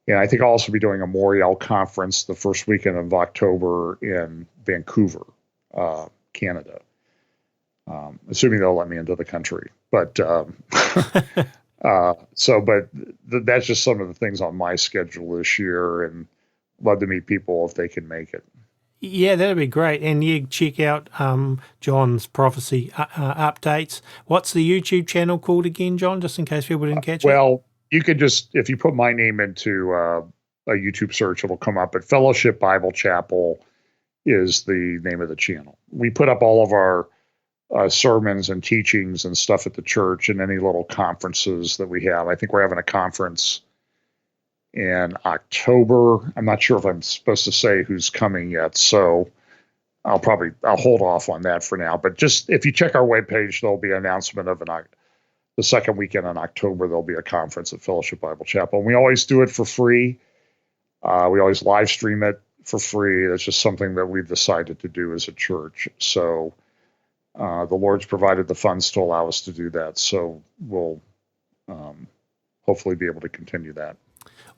And I think I'll also be doing a Moriel conference the first weekend of October in Vancouver, Canada, assuming they'll let me into the country. But that's just some of the things on my schedule this year, and love to meet people if they can make it. Yeah, that'd be great. And you check out John's prophecy updates. What's the YouTube channel called again, John, just in case people didn't catch it? Well, you could just, if you put my name into a YouTube search, it'll come up. But Fellowship Bible Chapel is the name of the channel. We put up all of our sermons and teachings and stuff at the church, and any little conferences that we have. I think we're having a conference in October. I'm not sure if I'm supposed to say who's coming yet, so I'll hold off on that for now. But just if you check our webpage, there'll be an announcement of the second weekend in October. There'll be a conference at Fellowship Bible Chapel. And we always do it for free. We always live stream it for free. It's just something that we've decided to do as a church. So the Lord's provided the funds to allow us to do that. So we'll hopefully be able to continue that.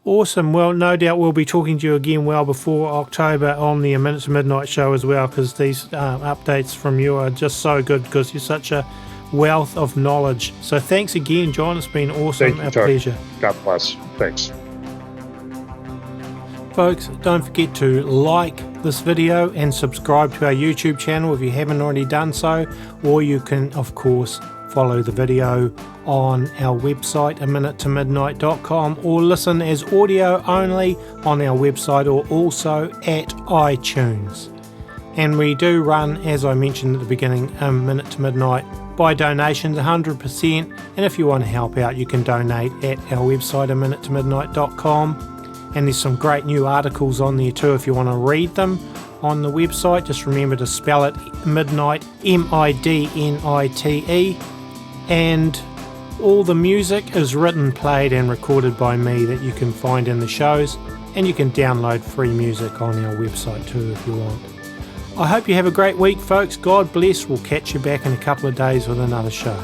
Awesome. Well, no doubt we'll be talking to you again well before October on the A Minute to Midnight show as well, because these updates from you are just so good, because you're such a wealth of knowledge. So thanks again, John. It's been awesome. Thank you, a pleasure. God bless. Thanks. Folks, don't forget to like this video and subscribe to our YouTube channel if you haven't already done so, or you can, of course, follow the video on our website, aminutemidnight.com, or listen as audio only on our website, or also at iTunes. And we do run, as I mentioned at the beginning, A Minute to Midnight by donations 100%, and if you want to help out, you can donate at our website, aminutemidnight.com. And there's some great new articles on there too if you want to read them on the website. Just remember to spell it Midnight, Midnite. And all the music is written, played and recorded by me that you can find in the shows, and you can download free music on our website too if you want. I hope you have a great week, folks. God bless. We'll catch you back in a couple of days with another show.